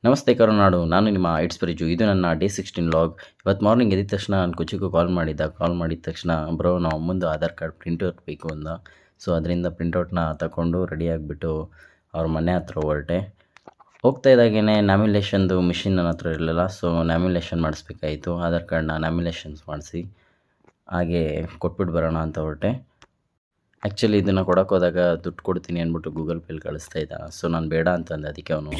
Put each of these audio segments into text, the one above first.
ನಮಸ್ತೆ ಕರುನಾಡು, ನಾನು ನಿಮ್ಮ ಇಟ್ಸ್ ಪರಿಜು. ಇದು ನನ್ನ ಡೇ 16 ವ್ಲಾಗ್. ಇವತ್ತು ಮಾರ್ನಿಂಗ್ ಎದ್ದ ತಕ್ಷಣ ನಾನು ಕುಚಿಗೂ ಕಾಲ್ ಮಾಡಿದ ತಕ್ಷಣ ಬ್ರೋ ನಾವು ಅಮ್ಮಂದು ಆಧಾರ್ ಕಾರ್ಡ್ ಪ್ರಿಂಟ್ಔಟ್ ಬೇಕು ಅಂದ. ಸೊ ಅದರಿಂದ ಪ್ರಿಂಟೌಟ್ನ ತಗೊಂಡು ರೆಡಿ ಆಗಿಬಿಟ್ಟು ಅವ್ರ ಮನೆ ಹತ್ರ ಹೊರಟೆ. ಹೋಗ್ತಾ ಇದ್ದಾಗೇ ನ್ಯಾಮಿಲೇಷನ್ದು ಮಿಷಿನ್ ನನ್ನ ಹತ್ರ ಇರಲಿಲ್ಲ. ಸೊ ನ್ಯಾಮಿಲೇಷನ್ ಮಾಡಿಸ್ಬೇಕಾಯಿತು. ಆಧಾರ್ ಕಾರ್ಡ್ನ ನ್ಯಾಮಿಲೇಷನ್ಸ್ ಮಾಡಿಸಿ ಹಾಗೆ ಕೊಟ್ಬಿಟ್ಟು ಬರೋಣ ಅಂತ ಹೊರಟೆ. ಆ್ಯಕ್ಚುಲಿ ಇದನ್ನು ಕೊಡೋಕೆ ಹೋದಾಗ ದುಡ್ಡು ಕೊಡ್ತೀನಿ ಅಂದ್ಬಿಟ್ಟು ಗೂಗಲ್ ಪೇಲಿ ಕಳಿಸ್ತಾ ಇದ್ದ. ಸೊ ನಾನು ಬೇಡ ಅಂತಂದೆ. ಅದಕ್ಕೆ ಅವನು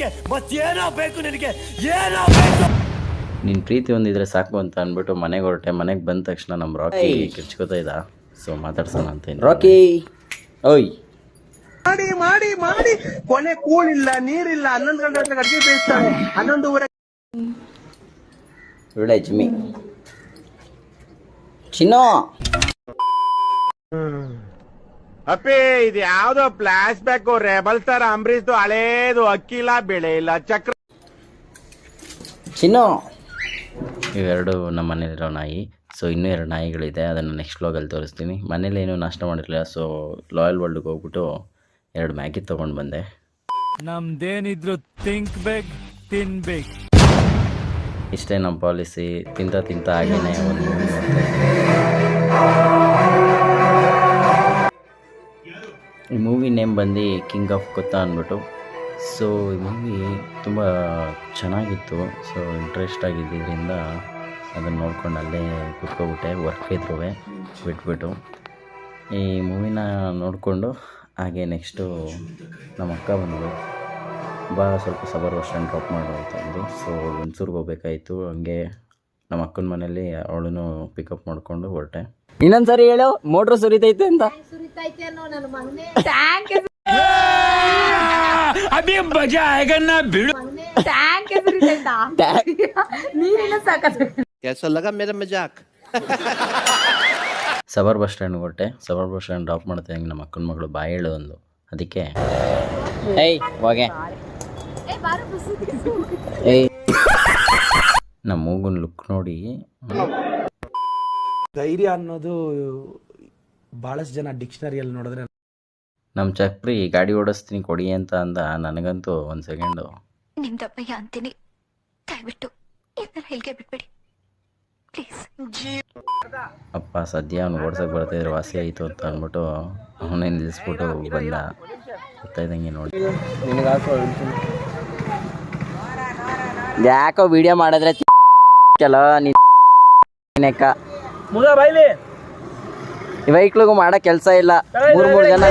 ನಿನ್ನ ಪ್ರೀತಿ ಒಂದಿದ್ರೆ ಸಾಕು ಅಂತ ಅಂದ್ಬಿಟ್ಟು ಮನೆಗೆ ಹೊರಟೆ. ಮನೆಗೆ ಬಂದ ತಕ್ಷಣ ನಮ್ಮ ರಾಕಿ ಕಿರ್ಚ್ಕೋತಾ ಇದ್ದ. ಸೊ ಮಾತಾಡ್ಸೋಣ ಅಂತ. ರಾಕಿ ಓಯ್ ಮಾಡಿ ಮಾಡಿ ಮಾಡಿ ಕೊನೆ ಕೂಳಿಲ್ಲ ನೀರಿಲ್ಲ. 11 ಗಂಟೆ ಅಡುಗೆ ಬೇಯಿಸ್ತಾರೆ. 11:30 ಒಳ್ಳೆ ಜಿಮ್ಮಿ ಚಿನ್ನೋ ಅಪ್ಪಿ ಇದು ಯಾವ್ದೋ ಫ್ಲಾಶ್ ಬ್ಯಾಕ್ ರೆಬಲ್ ಸ್ಟಾರ್ ಅಂಬರೀಶ್ದು ಹಳೇದು. ಅಕ್ಕಿಲ್ಲ ಬೆಳೆ ಇಲ್ಲ ಚಕ್ರ ಚಿನ್ನೋ. ಇವೆರಡು ನಮ್ಮ ಮನೇಲಿರೋ ನಾಯಿ. ಸೊ ಇನ್ನೂ 2 ನಾಯಿಗಳಿದೆ, ಅದನ್ನು ನೆಕ್ಸ್ಟ್ ವ್ಲಾಗಲ್ಲಿ ತೋರಿಸ್ತೀನಿ. ಮನೇಲಿ ಏನೂ ನಾಷ್ಟ ಮಾಡಿರಲಿಲ್ಲ. ಸೊ ಲಾಯಲ್ ವರ್ಲ್ಡ್ಗೆ ಹೋಗ್ಬಿಟ್ಟು 2 ಮ್ಯಾಗಿ ತೊಗೊಂಡು ಬಂದೆ. ನಮ್ದೇನಿದ್ರು ಥಿಂಕ್ ಬೇಕ್ ತಿನ್ಬೇಕು, ಇಷ್ಟೇ ನಮ್ಮ ಪಾಲಿಸಿ. ತಿಂತ ಹಾಗೇನೆ ಒಂದು ಮೂವಿ ನೋಡ್ತಾ ಈ ಮೂವಿ ನೇಮ್ ಬಂದು ಕಿಂಗ್ ಆಫ್ ಕೊತ್ತಾ ಅಂದ್ಬಿಟ್ಟು. ಸೊ ಈ ಮೂವಿ ತುಂಬ ಚೆನ್ನಾಗಿತ್ತು. ಸೊ ಇಂಟ್ರೆಸ್ಟ್ ಆಗಿದ್ದರಿಂದ ಅದನ್ನು ನೋಡ್ಕೊಂಡು ಅಲ್ಲೇ ಕೂತ್ಕೊಬಿಟ್ಟೆ. ವರ್ಕ್ ಇದ್ರೂ ಬಿಟ್ಬಿಟ್ಟು ಈ ಮೂವಿನ ನೋಡಿಕೊಂಡು ಹಾಗೆ ನೆಕ್ಸ್ಟು ನಮ್ಮ ಅಕ್ಕ ಬಂದಳು. ಸ್ವಲ್ಪ ಸಬರ್ ಬಸ್ ಸ್ಟ್ಯಾಂಡ್ ಡ್ರಾಪ್ ಮಾಡು ಅಂತಂದು. ಸೊ ಹುಣಸೂರ್ಗೆ ಹೋಗ್ಬೇಕಾಯಿತು. ಹಂಗೆ ನಮ್ಮ ಅಕ್ಕನ ಮನೇಲಿ ಅವಳನ್ನು ಪಿಕಪ್ ಮಾಡಿಕೊಂಡು ಹೊರಟೆ. ಇನ್ನೊಂದ್ಸರಿ ಹೇಳು, ಮೋಟ್ರ್ ಸುರಿತೈತೆ ಅಂತ. ಸಬರ್ ಬಸ್ ಸ್ಟ್ಯಾಂಡ್ ಹೊರಟೆ. ಸಬರ್ ಬಸ್ ಸ್ಟ್ಯಾಂಡ್ ಡ್ರಾಪ್ ಮಾಡ್ತಾ ಹಂಗೆ ನಮ್ಮ ಅಕ್ಕನ ಮಗಳು ಬಾಯಿ ಹೇಳು ಅಂದು. ಅದಕ್ಕೆ ನಮ್ಮ ಮೂಗನ್ ಲುಕ್ ನೋಡಿ ಧೈರ್ಯ ಅನ್ನೋದು ಬಹಳಷ್ಟು ಜನ ಡಿಕ್ಷನರಿಯಲ್ಲಿ ನೋಡಿದ್ರೆ. ನಮ್ಮ ಚಕ್ರಿ ಗಾಡಿ ಓಡಿಸ್ತೀನಿ ಕೊಡಿ ಅಂತ ಅಂದ. ನನಗಂತೂ 1 ಸೆಕೆಂಡು ನಿಮ್ದಪ್ಪಯ್ಯ ಅಂತೀನಿ, ದಯವಿಟ್ಟು ಇಲ್ಲಿಗೆ ಬಿಟ್ಬಿಡಿ ಪ್ಲೀಸ್. ಅಪ್ಪ ಸದ್ಯ ಅವ್ನು ಓಡ್ಸೋಕೆ ಬರ್ತಾಯಿದ್ರೆ ವಾಸಿ ಆಯಿತು ಅಂತ ಅಂದ್ಬಿಟ್ಟು ಅವನೇ ನಿಲ್ಲಿಸ್ಬಿಟ್ಟು ಬಂದ. ಗೊತ್ತಾಯ್ದಂಗೆ ನೋಡಿ. ಯಾಕೋ ವಿಡಿಯೋ ಮಾಡಿದ್ರೆ ಚಲೋ ಮುಗ ಬೈಲಿ ವೈಕ್ಳಿಗೂ ಮಾಡೋ ಕೆಲಸ ಇಲ್ಲ. 3 ಜನ